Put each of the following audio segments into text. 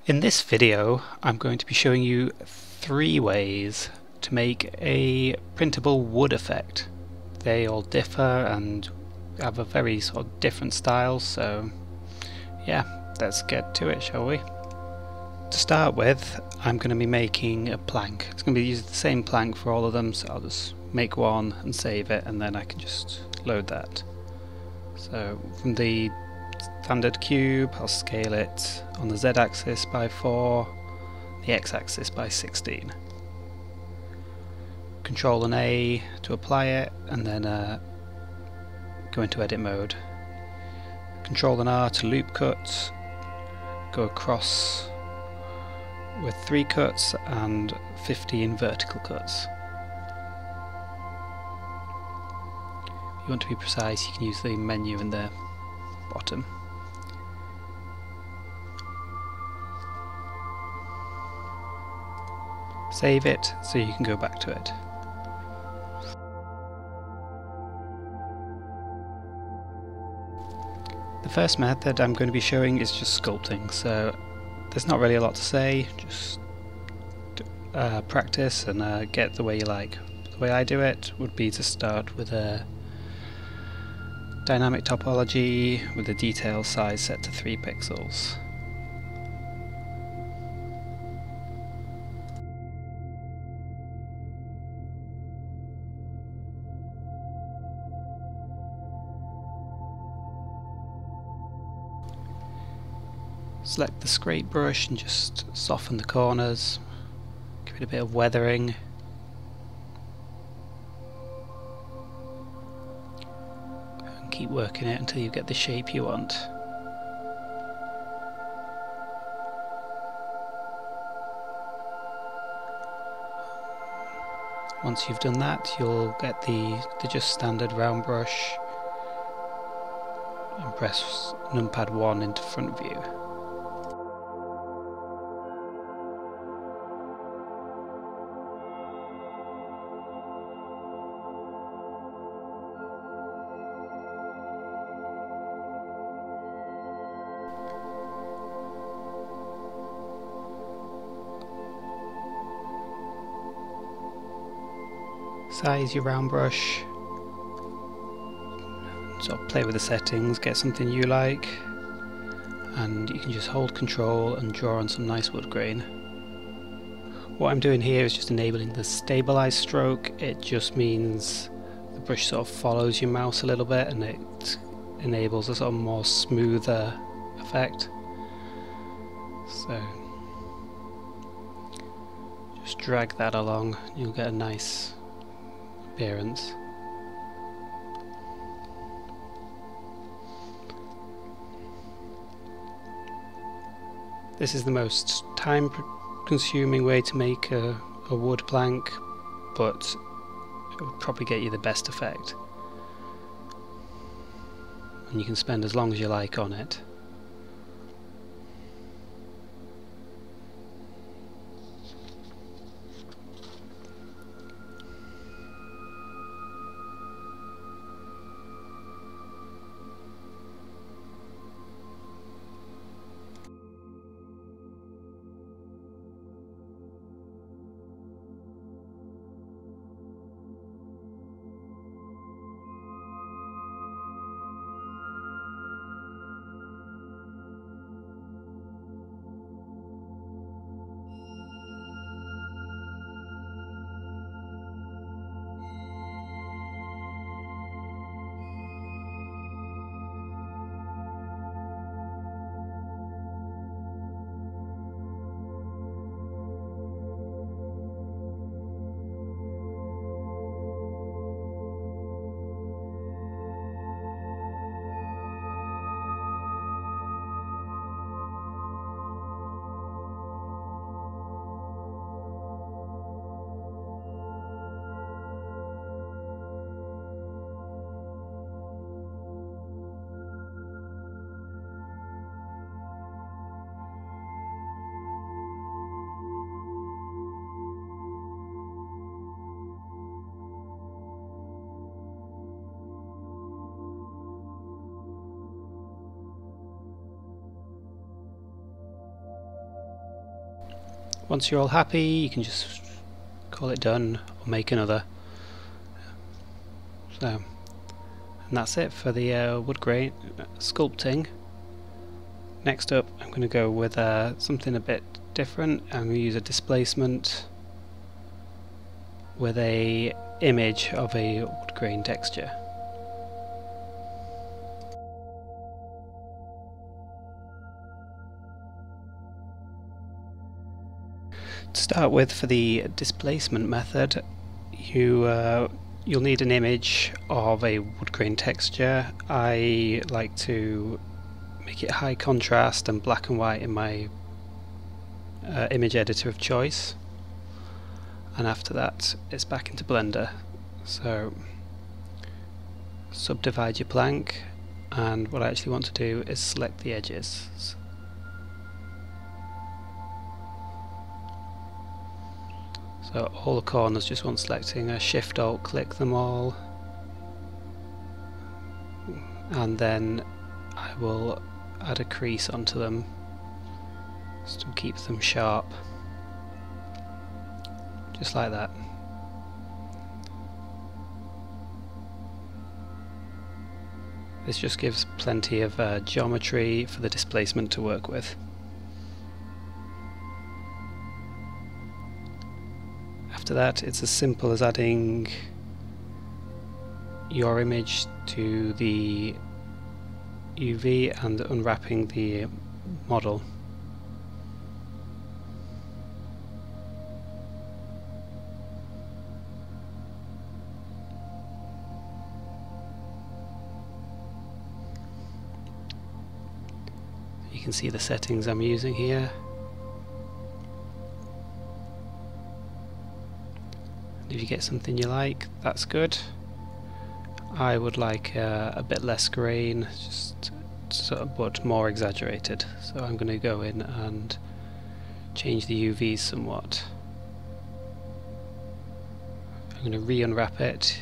In this video, I'm going to be showing you 3 ways to make a printable wood effect. They all differ and have a very sort of different style, so yeah, let's get to it, shall we? To start with, I'm going to be making a plank. It's going to be using the same plank for all of them, so I'll just make one and save it, and then I can just load that. So from the standard cube, I'll scale it on the Z-axis by 4, the X-axis by 16. Control and A to apply it, and then go into edit mode. Control and R to loop cut, go across with 3 cuts and 15 vertical cuts. If you want to be precise, you can use the menu in the bottom. Save it so you can go back to it. The first method I'm going to be showing is just sculpting, so there's not really a lot to say, just practice and get the way you like. The way I do it would be to start with a dynamic topology with the detail size set to 3 pixels. Select the scrape brush and just soften the corners, give it a bit of weathering. And keep working it until you get the shape you want. Once you've done that, you'll get the just standard round brush and press numpad 1 into front view. Size your round brush, sort of play with the settings, get something you like, and you can just hold control and draw on some nice wood grain. What I'm doing here is just enabling the stabilize stroke. It just means the brush sort of follows your mouse a little bit and it enables a sort of more smoother effect. So just drag that along, you'll get a nice appearance. This is the most time consuming way to make a wood plank, but it would probably get you the best effect. And you can spend as long as you like on it. Once you're all happy, you can just call it done or make another. So, and that's it for the wood grain sculpting. Next up, I'm going to go with something a bit different. I'm going to use a displacement with a image of a wood grain texture. To start with, for the displacement method, you'll need an image of a wood grain texture. I like to make it high contrast and black and white in my image editor of choice, and after that it's back into Blender. So subdivide your plank, and what I actually want to do is select the edges. So all the corners just want selecting. A Shift Alt click them all, and then I will add a crease onto them just to keep them sharp, just like that. This just gives plenty of geometry for the displacement to work with. After that, it's as simple as adding your image to the UV and unwrapping the model. You can see the settings I'm using here. If you get something you like, that's good. I would like a bit less grain, just but more exaggerated. So I'm going to go in and change the UVs somewhat. I'm going to re-unwrap it.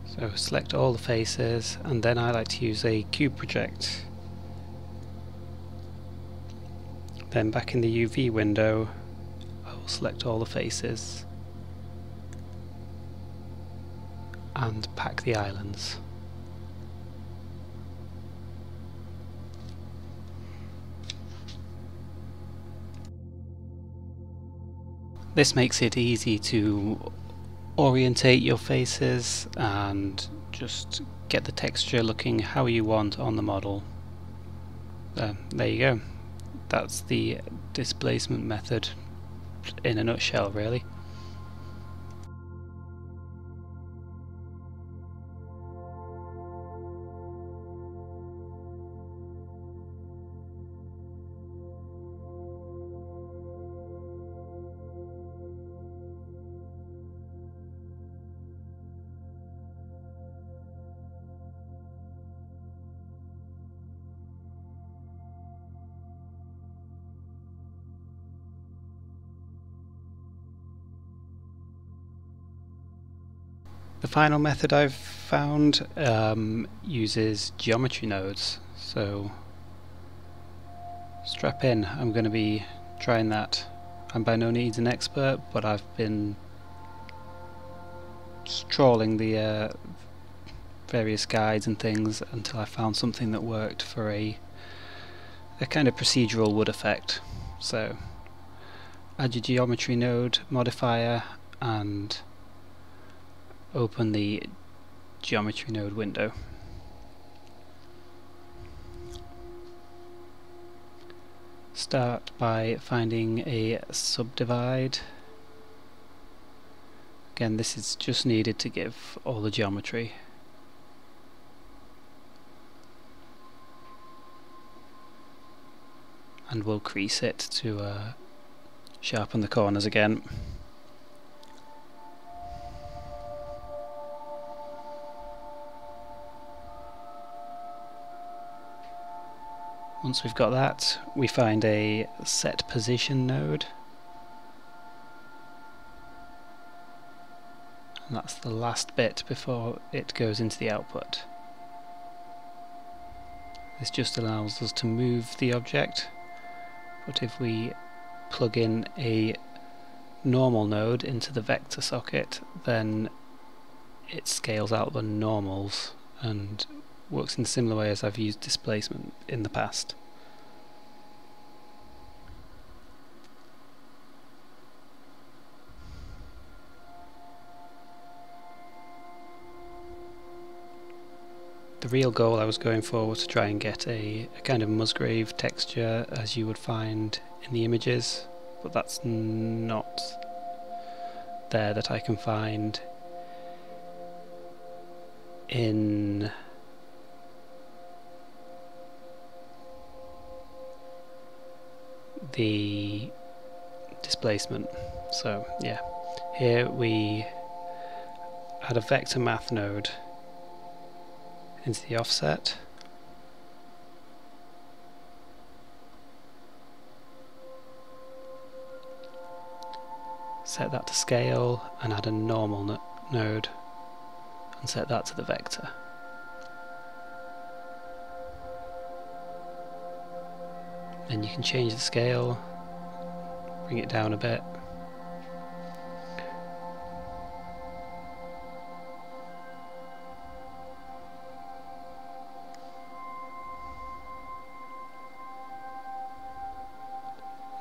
So select all the faces, and then I like to use a cube project. Then back in the UV window, I will select all the faces and pack the islands. This makes it easy to orientate your faces and just get the texture looking how you want on the model. There you go. That's the displacement method in a nutshell, really. The final method I've found uses geometry nodes, so strap in, I'm going to be trying that. I'm by no means an expert, but I've been trawling the various guides and things until I found something that worked for a kind of procedural wood effect. So add your geometry node modifier and open the geometry node window. Start by finding a subdivide. Again, this is just needed to give all the geometry. And we'll crease it to sharpen the corners again. Once we've got that, we find a set position node, and that's the last bit before it goes into the output. This just allows us to move the object, but if we plug in a normal node into the vector socket, then it scales out the normals and works in a similar way as I've used displacement in the past. The real goal I was going for was to try and get a kind of Musgrave texture as you would find in the images, but that's not there that I can find in the displacement. So yeah, here we add a vector math node into the offset, set that to scale and add a normal node and set that to the vector. Then you can change the scale, bring it down a bit.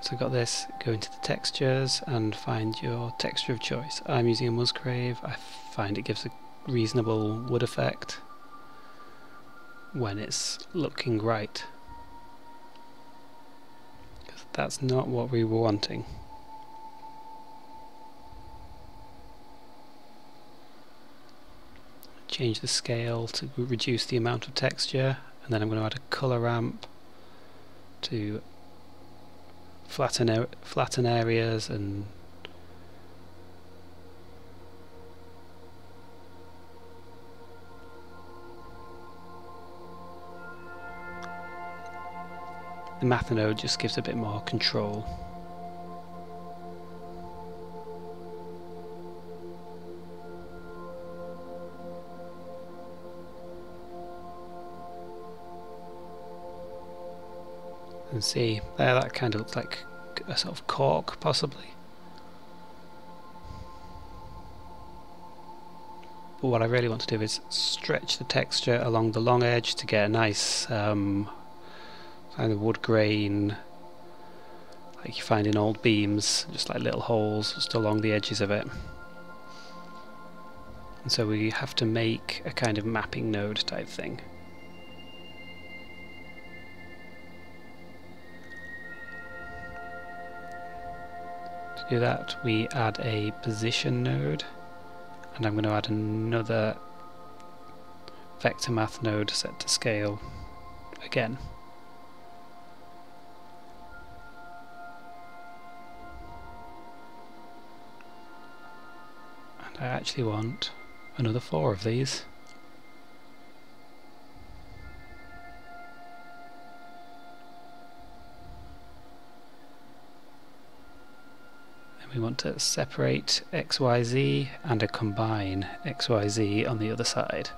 So I've got this, go into the textures and find your texture of choice. I'm using a Musgrave. I find it gives a reasonable wood effect when it's looking right. Because that's not what we were wanting. Change the scale to reduce the amount of texture, and then I'm going to add a colour ramp to flatten areas and the math node just gives a bit more control. And see, there that kind of looks like a sort of cork, possibly. But what I really want to do is stretch the texture along the long edge to get a nice kind of wood grain, like you find in old beams, just like little holes just along the edges of it. And so we have to make a kind of mapping node type thing. To do that, we add a position node, and I'm going to add another vector math node set to scale again. And I actually want another 4 of these. We want to separate XYZ and a combine XYZ on the other side.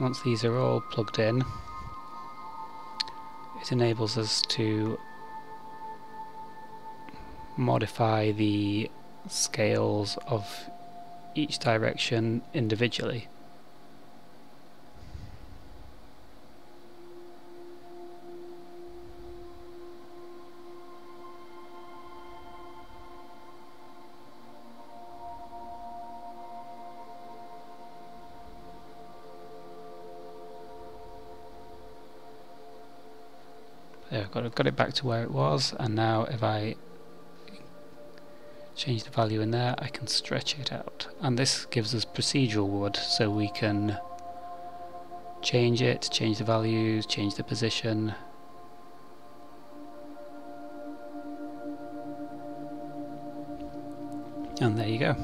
Once these are all plugged in, it enables us to modify the scales of each direction individually. There, I've got it back to where it was, and now if I change the value in there, I can stretch it out, and this gives us procedural wood, so we can change it, change the values, change the position. And there you go.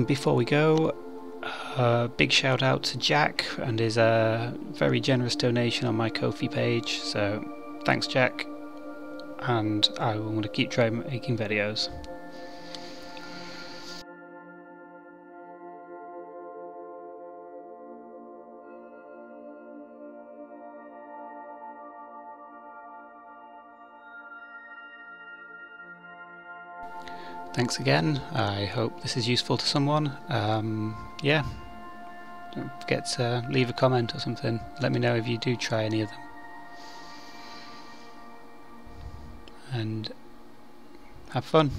Before we go, big shout out to Jack and his very generous donation on my Ko-fi page, so thanks Jack, and I want to keep trying making videos. Thanks again, I hope this is useful to someone. Yeah, don't forget to leave a comment or something, let me know if you do try any of them. And have fun.